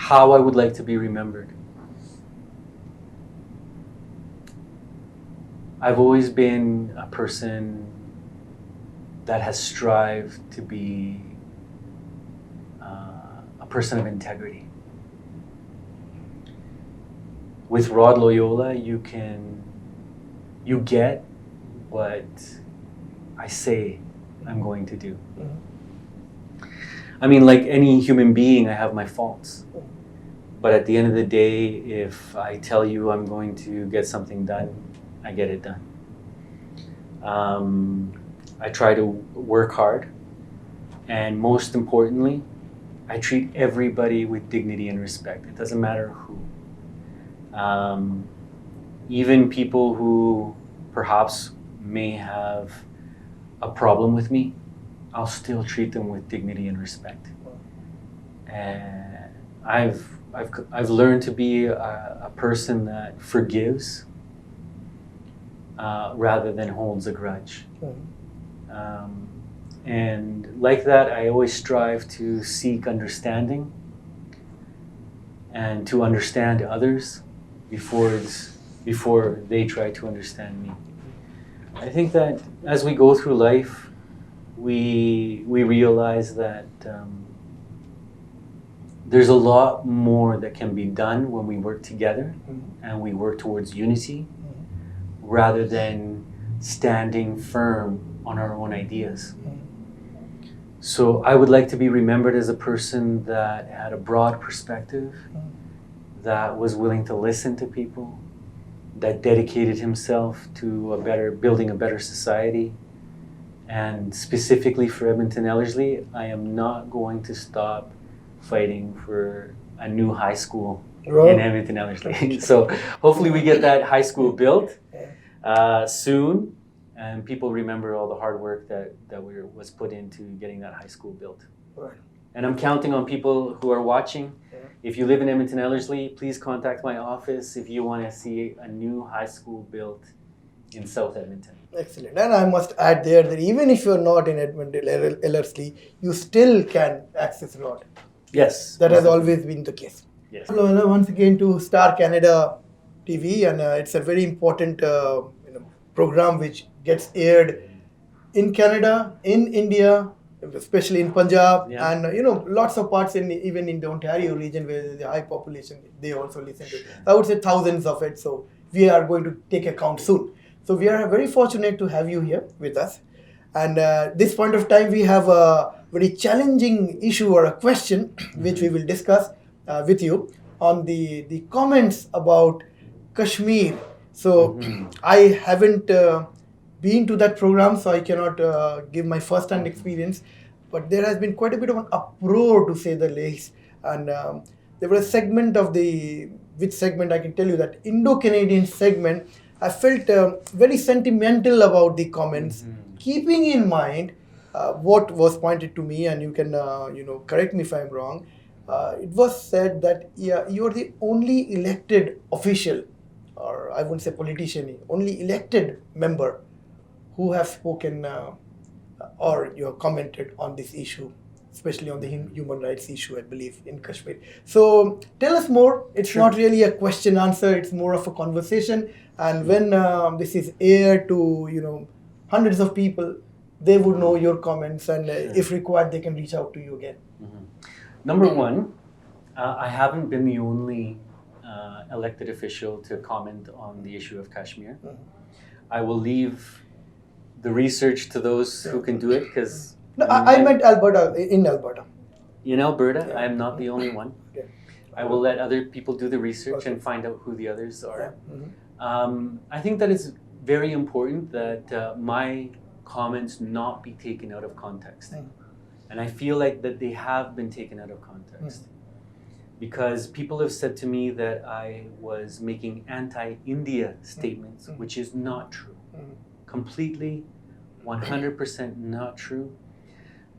how I would like to be remembered. I've always been a person that has strived to be a person of integrity. With Rod Loyola, you get what I say I'm going to do. I mean, like any human being, I have my faults. But at the end of the day, if I tell you I'm going to get something done, I get it done. I try to work hard. And most importantly, I treat everybody with dignity and respect. It doesn't matter who. Even people who perhaps may have a problem with me, I'll still treat them with dignity and respect. And I've learned to be a person that forgives rather than holds a grudge. And like that, I always strive to seek understanding and to understand others before they try to understand me. I think that as we go through life, we realize that there's a lot more that can be done when we work together and we work towards unity rather than standing firm on our own ideas. So I would like to be remembered as a person that had a broad perspective, that was willing to listen to people, that dedicated himself to building a better society. And specifically for Edmonton Ellerslie, I am not going to stop fighting for a new high school in Edmonton Ellerslie. So hopefully we get that high school built soon, and people remember all the hard work that was put into getting that high school built. Right. And I'm counting on people who are watching. If you live in Edmonton Ellerslie, please contact my office if you want to see a new high school built in South Edmonton. Excellent. And I must add there that even if you're not in Edmonton Ellerslie, you still can access Rod. Yes. That has always been the case. Yes. Hello, once again to Star Canada TV, and it's a very important program which gets aired in Canada, in India, especially in Punjab, and lots of parts even in the Ontario region where there's a high population, they also listen to it. I would say thousands of it, so we are going to take account soon. So we are very fortunate to have you here with us. And this point of time, we have a very challenging issue or a question which we will discuss with you on the comments about Kashmir. So I haven't been to that program, so I cannot give my first-hand experience. But there has been quite a bit of an uproar, to say the least. And there was a segment of which segment I can tell you that Indo-Canadian segment, I felt very sentimental about the comments, keeping in mind what was pointed to me, and you can correct me if I'm wrong. It was said that you're the only elected official, or I wouldn't say politician, only elected member who have spoken or you have commented on this issue, especially on the human rights issue, I believe, in Kashmir. So tell us more. It's not really a question answer, it's more of a conversation. And when this is aired to hundreds of people, they would know your comments, and if required, they can reach out to you again. Number one, I haven't been the only elected official to comment on the issue of Kashmir. I will leave the research to those who can do it, because I meant Alberta, in Alberta. In Alberta, I am not the only one. I will let other people do the research and find out who the others are. I think that it's very important that my comments not be taken out of context. And I feel like that they have been taken out of context. Because people have said to me that I was making anti-India statements, which is not true. Completely, 100% not true.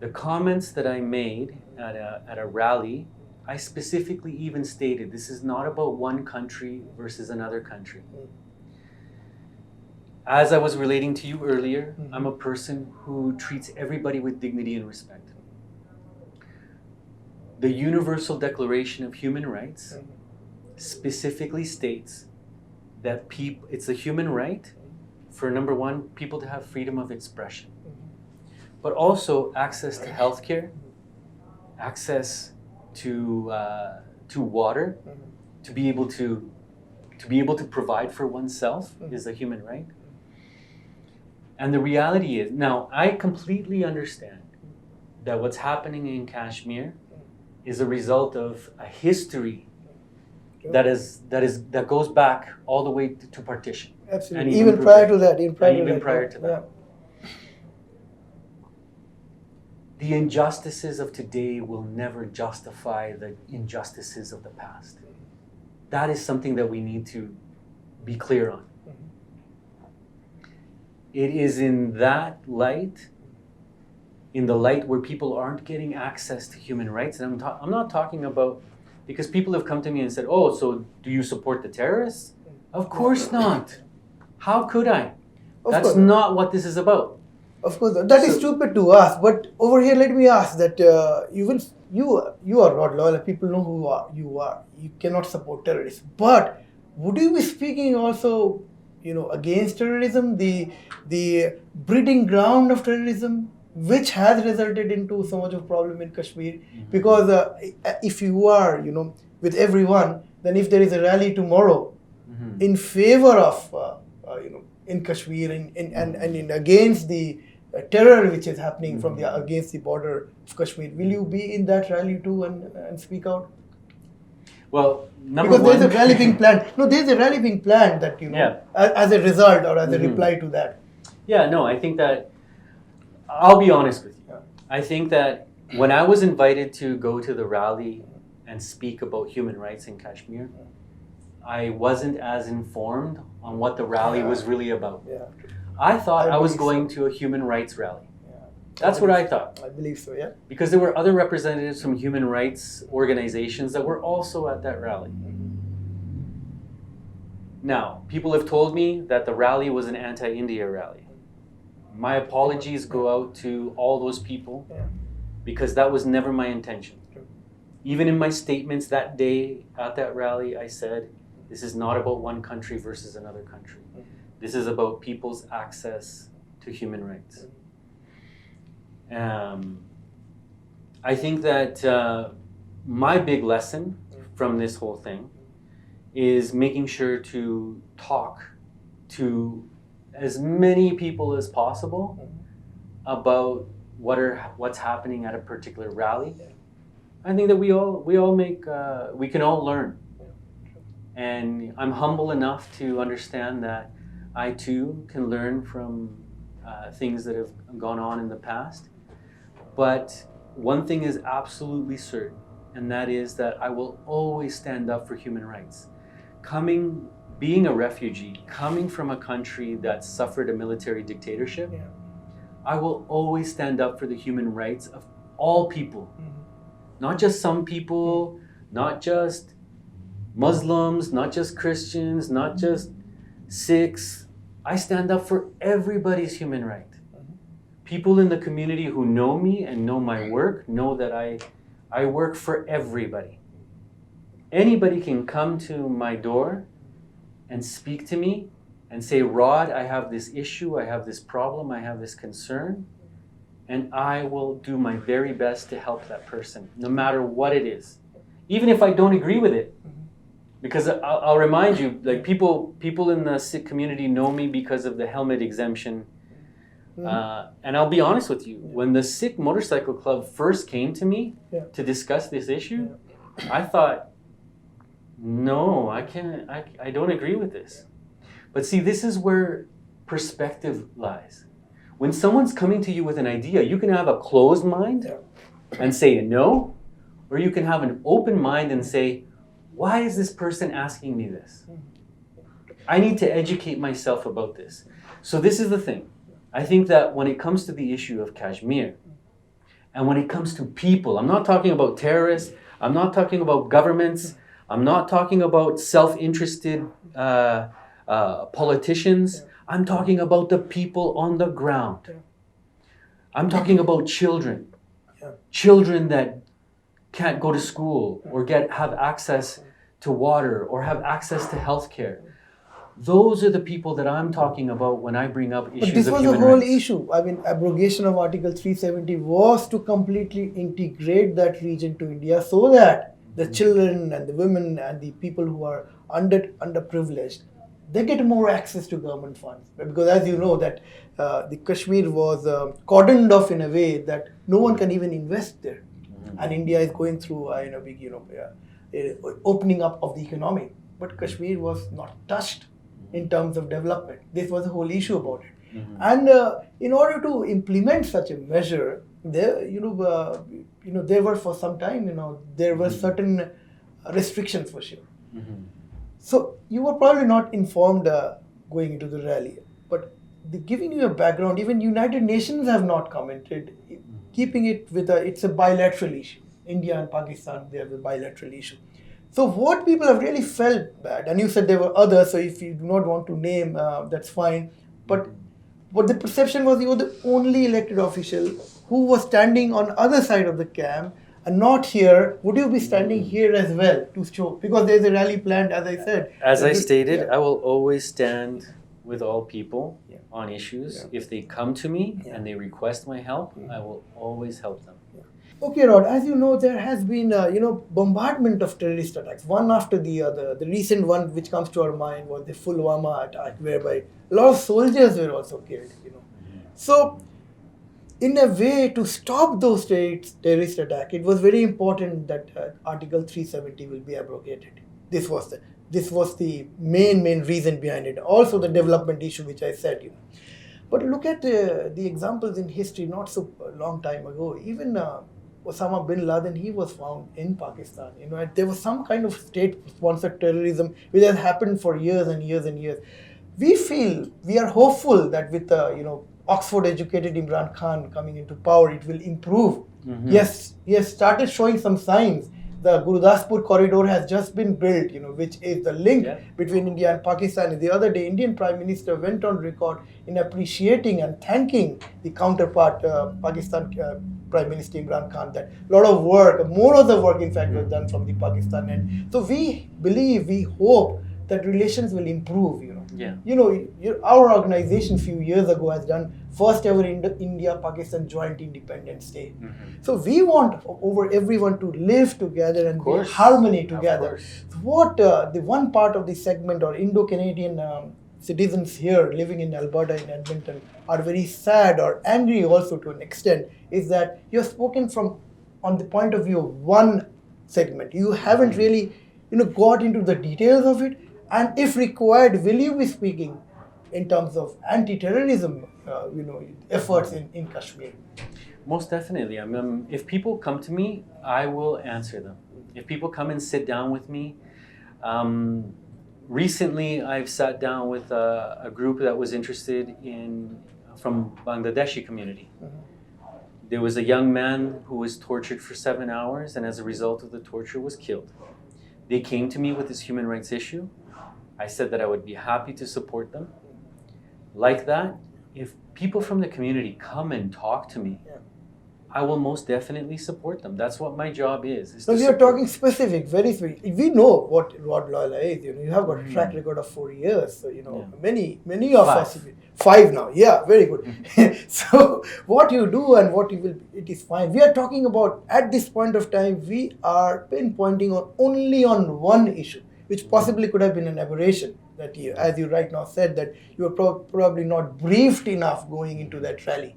The comments that I made at a rally, I specifically even stated this is not about one country versus another country. As I was relating to you earlier, I'm a person who treats everybody with dignity and respect. the Universal Declaration of Human Rights specifically states that it's a human right for, number one, people to have freedom of expression, but also access to healthcare, access to water, to be able to provide for oneself is a human right. And the reality is, now I completely understand that what's happening in Kashmir is a result of a history that goes back all the way to partition. Absolutely. And even prior to that. Even prior to that. Yeah. The injustices of today will never justify the injustices of the past. That is something that we need to be clear on. It is in that light, in the light where people aren't getting access to human rights, and I'm not talking about, because people have come to me and said, oh, so do you support the terrorists? Of course not. How could I? That's not what this is about. Of course, that is stupid to ask. But over here, let me ask that you are not loyal. People know who you are. You cannot support terrorists. But would you be speaking also, against terrorism, the breeding ground of terrorism, which has resulted into so much of problem in Kashmir? Because if you are, with everyone, then if there is a rally tomorrow in favor of, in Kashmir and against the terror which is happening from against the border of Kashmir, will you be in that rally too and speak out? Well, because there's a rally being planned. No, there's a rally being planned that, as a result or as a reply to that. Yeah, no, I think that, I'll be honest with you. Yeah. I think that when I was invited to go to the rally and speak about human rights in Kashmir, I wasn't as informed on what the rally was really about. Yeah. I thought I was going to a human rights rally. Yeah. That's what I thought. I believe so, yeah. Because there were other representatives from human rights organizations that were also at that rally. Now, people have told me that the rally was an anti-India rally. My apologies go out to all those people because that was never my intention. Even in my statements that day at that rally, I said, this is not about one country versus another country. This is about people's access to human rights. I think that my big lesson from this whole thing is making sure to talk to as many people as possible about what's happening at a particular rally. I think that we can all learn. And I'm humble enough to understand that I too can learn from things that have gone on in the past. But one thing is absolutely certain, and that is that I will always stand up for human rights. Being a refugee, coming from a country that suffered a military dictatorship, I will always stand up for the human rights of all people. Not just some people, not just Muslims, not just Christians, not just Sikhs. I stand up for everybody's human right. People in the community who know me and know my work know that I work for everybody. Anybody can come to my door and speak to me and say, Rod, I have this issue, I have this problem, I have this concern, and I will do my very best to help that person, no matter what it is. Even if I don't agree with it. Because I'll remind you, like people in the Sikh community know me because of the helmet exemption. And I'll be honest with you, when the Sikh Motorcycle Club first came to me to discuss this issue, I thought, no, I don't agree with this. But see, this is where perspective lies. When someone's coming to you with an idea, you can have a closed mind and say no, or you can have an open mind and say, why is this person asking me this? I need to educate myself about this. So this is the thing. I think that when it comes to the issue of Kashmir, and when it comes to people, I'm not talking about terrorists, I'm not talking about governments, I'm not talking about self-interested politicians, I'm talking about the people on the ground. I'm talking about children. Children that can't go to school or have access to water or have access to healthcare. Those are the people that I'm talking about when I bring up issues But this of was the human whole rights. issue. I mean, abrogation of Article 370 was to completely integrate that region to India so that the children and the women and the people who are underprivileged, they get more access to government funds. Because as you know that the Kashmir was cordoned off in a way that no one can even invest there. And India is going through big opening up of the economy. But Kashmir was not touched in terms of development. This was the whole issue about it. And in order to implement such a measure, there were for some time, there were certain restrictions for sure. So you were probably not informed going into the rally, but giving you a background, even United Nations have not commented, keeping it with it's a bilateral issue. India and Pakistan, they have a bilateral issue. So what people have really felt bad, and you said there were others, so if you do not want to name, that's fine. But what the perception was, you were the only elected official who was standing on other side of the camp and not here. Would you be standing here as well to show? Because there's a rally planned, as I said. As I stated, I will always stand with all people on issues. If they come to me and they request my help, I will always help them. Okay, Rod, as you know, there has been, bombardment of terrorist attacks, one after the other. The recent one which comes to our mind was the Pulwama attack, whereby a lot of soldiers were also killed, So, in a way, to stop those terrorist attacks, it was very important that Article 370 will be abrogated. This was the main reason behind it. Also, the development issue, which I said, But look at the examples in history, not so long time ago. Even Osama bin Laden, he was found in Pakistan. There was some kind of state-sponsored terrorism which has happened for years and years and years. We are hopeful that with Oxford-educated Imran Khan coming into power, it will improve. Yes, he has started showing some signs. The Gurudaspur corridor has just been built, which is the link between India and Pakistan. The other day, Indian Prime Minister went on record in appreciating and thanking the counterpart, Pakistan Prime Minister Imran Khan, that a lot of work, more of the work in fact was done from the Pakistan end. So we hope that relations will improve, our organization few years ago has done first ever India-Pakistan joint Independence Day. So we want everyone to live together and be in harmony together. So what the one part of the segment or Indo-Canadian citizens here living in Alberta, in Edmonton, are very sad or angry also to an extent, is that you're spoken from on the point of view of one segment. You haven't really got into the details of it. And if required, will you be speaking in terms of anti-terrorism efforts in Kashmir? Most definitely. If people come to me, I will answer them. If people come and sit down with me, recently I've sat down with a group that was interested from Bangladeshi community. There was a young man who was tortured for 7 hours and as a result of the torture was killed. They came to me with this human rights issue. I said that I would be happy to support them. Like that, if people from the community come and talk to me, I will most definitely support them. That's what my job is. So we are talking specific, very specific. We know what Loyola is. You have got a track record of 4 years. So many of us. 5 now. Yeah, very good. So what you do and what you will, it is fine. We are talking about, at this point of time, we are pinpointing only on one issue, which possibly could have been an aberration. That as you right now said, that you were probably not briefed enough going into that rally.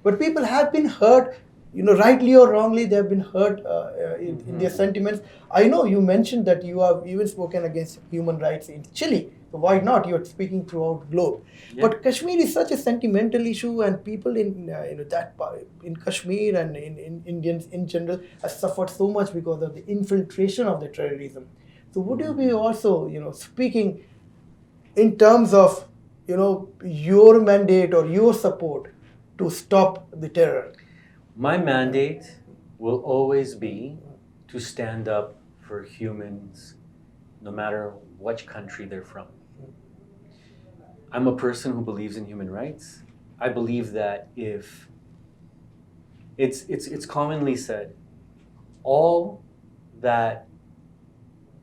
But people have been hurt, rightly or wrongly, they have been hurt in their sentiments. I know you mentioned that you have even spoken against human rights in Chile. So why not? You're speaking throughout the globe. Yeah. But Kashmir is such a sentimental issue, and people in that part, in Kashmir and in Indians in general have suffered so much because of the infiltration of the terrorism. So would you be also, speaking in terms of, your mandate or your support to stop the terror? My mandate will always be to stand up for humans, no matter which country they're from. I'm a person who believes in human rights. I believe that if it's commonly said, all that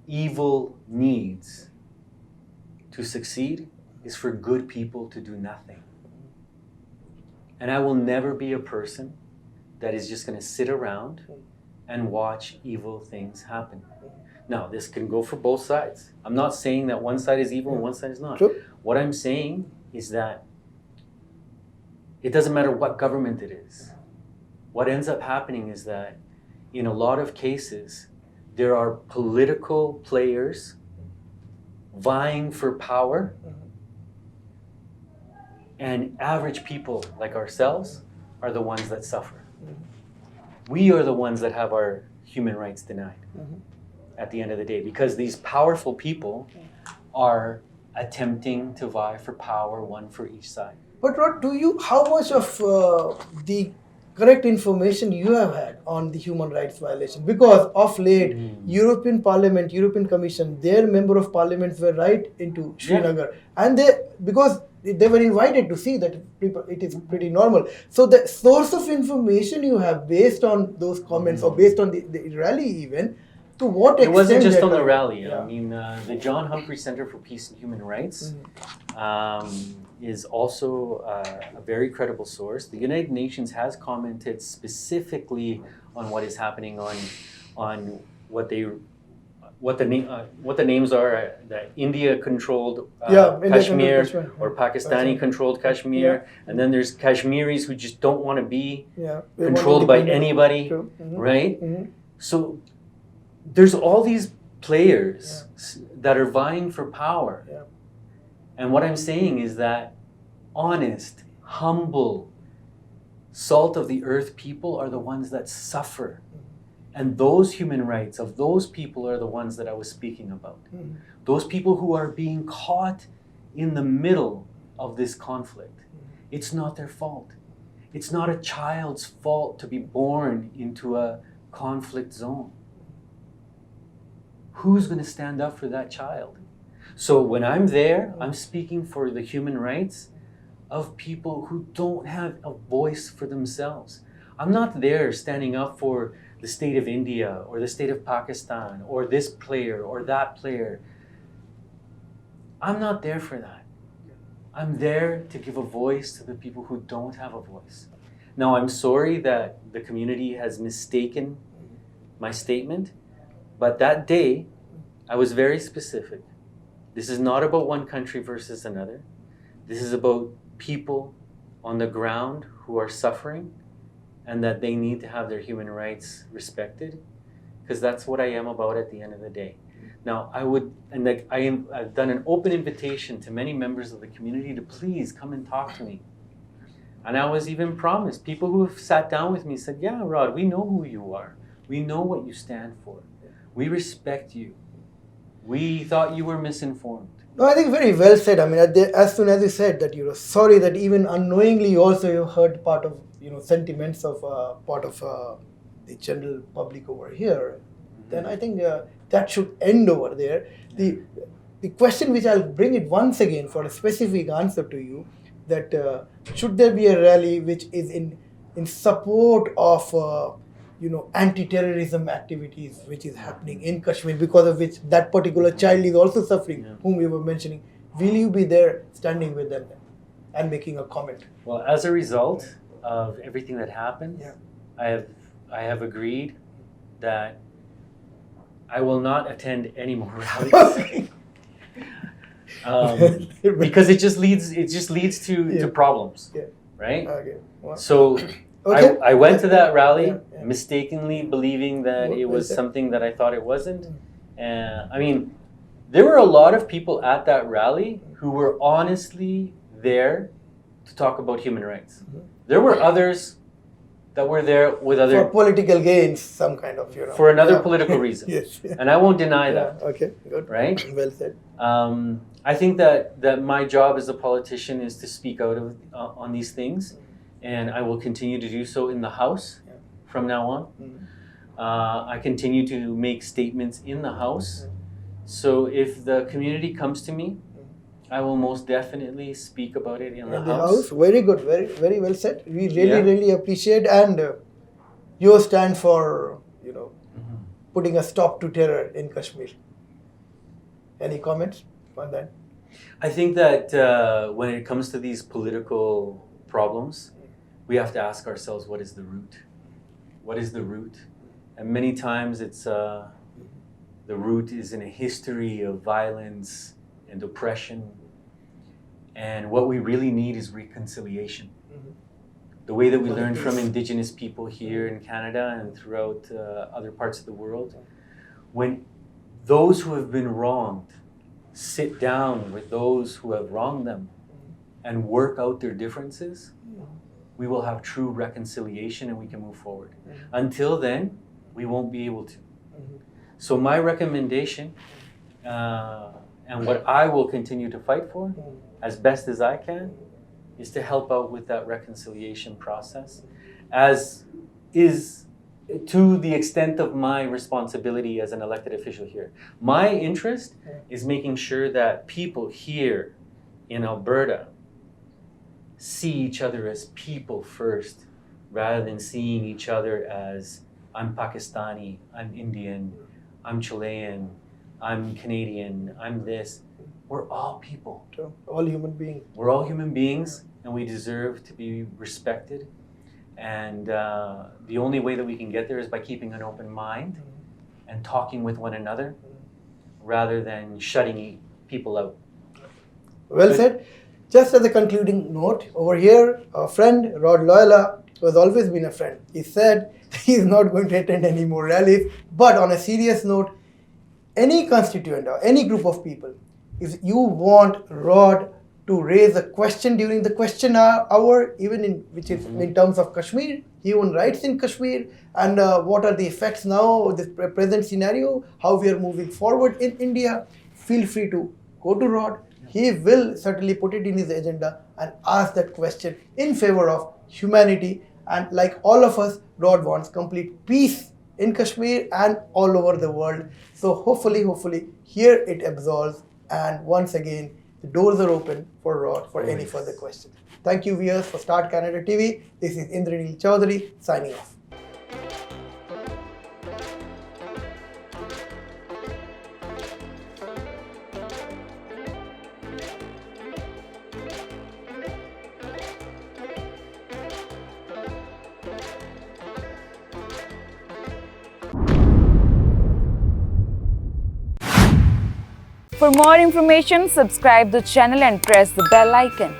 evil needs to succeed is for good people to do nothing. And I will never be a person that is just going to sit around and watch evil things happen. Now, this can go for both sides. I'm not saying that one side is evil and one side is not. True. What I'm saying is that it doesn't matter what government it is. What ends up happening is that in a lot of cases, there are political players vying for power, and average people like ourselves are the ones that suffer. We are the ones that have our human rights denied at the end of the day, because these powerful people are attempting to vie for power, one for each side. But Rod, how much of the correct information you have had on the human rights violation? Because of late, European Parliament, European Commission, their member of parliaments were right into Srinagar, and because they were invited to see that it is pretty normal. So the source of information you have based on those comments or based on the rally even, to what extent? It wasn't just on the rally. Yeah. I mean, the John Humphrey Center for Peace and Human Rights is also a very credible source. The United Nations has commented specifically on what is happening on what the names are, the India-controlled Kashmir or Pakistani-controlled Kashmir, and then there's Kashmiris who just don't want to be controlled by anybody, right? So there's all these players that are vying for power. And what I'm saying is that honest, humble, salt of the earth people are the ones that suffer. And those human rights of those people are the ones that I was speaking about. Those people who are being caught in the middle of this conflict. It's not their fault. It's not a child's fault to be born into a conflict zone. Who's going to stand up for that child? So when I'm there, I'm speaking for the human rights of people who don't have a voice for themselves. I'm not there standing up for the state of India or the state of Pakistan or this player or that player. I'm not there for that. I'm there to give a voice to the people who don't have a voice. Now, I'm sorry that the community has mistaken my statement, but that day, I was very specific. This is not about one country versus another. This is about people on the ground who are suffering and that they need to have their human rights respected, because that's what I am about at the end of the day. Now, I've done an open invitation to many members of the community to please come and talk to me. And I was even promised, people who have sat down with me said, yeah, Rod, we know who you are. We know what you stand for. We respect you. We thought you were misinformed. No, I think very well said. I mean, as soon as you said that you're sorry that even unknowingly also you heard part of sentiments of part of the general public over here, then I think that should end over there. The question which I'll bring it once again for a specific answer to you, that should there be a rally which is in support of anti-terrorism activities which is happening in Kashmir, because of which that particular child is also suffering, whom we were mentioning. Will you be there standing with them and making a comment? Well, as a result of everything that happened, I have agreed that I will not attend any more rallies. Because it just leads to problems, right? Okay. Well, so okay. I went to that rally mistakenly believing that it was something that I thought it wasn't. I mean, there were a lot of people at that rally who were honestly there to talk about human rights. There were others that were there with other... For political gains, some kind of, For another political reason. Yes. And I won't deny that. Okay, good. Right? Well said. I think that my job as a politician is to speak out on these things. And I will continue to do so in the House from now on. I continue to make statements in the House. So if the community comes to me, I will most definitely speak about it in the House. Very good, very, very well said. We really appreciate and your stand for putting a stop to terror in Kashmir. Any comments on that? I think that when it comes to these political problems, we have to ask ourselves, what is the root? What is the root? And many times it's the root is in a history of violence and oppression. And what we really need is reconciliation. The way that we learned from Indigenous people here in Canada and throughout other parts of the world, when those who have been wronged sit down with those who have wronged them and work out their differences, we will have true reconciliation and we can move forward. Until then, we won't be able to. So my recommendation, and what I will continue to fight for, as best as I can, is to help out with that reconciliation process, as is to the extent of my responsibility as an elected official here. My interest is making sure that people here in Alberta see each other as people first, rather than seeing each other as I'm Pakistani, I'm Indian, I'm Chilean, I'm Canadian, I'm this. We're all people. True. All human beings. We're all human beings, and we deserve to be respected. And the only way that we can get there is by keeping an open mind and talking with one another, rather than shutting people out. Well said. Just as a concluding note, over here, a friend, Rod Loyola, who has always been a friend, he said he is not going to attend any more rallies. But on a serious note, any constituent or any group of people, if you want Rod to raise a question during the question hour, even which is in terms of Kashmir, human rights in Kashmir, and what are the effects now of this present scenario, how we are moving forward in India, feel free to go to Rod. He will certainly put it in his agenda and ask that question in favor of humanity. And like all of us, Rod wants complete peace in Kashmir and all over the world. So hopefully, here it absolves. And once again, the doors are open for Rod for any further questions. Thank you, viewers, for Start Canada TV. This is Indranil Chaudhary signing off. For more information, subscribe the channel and press the bell icon.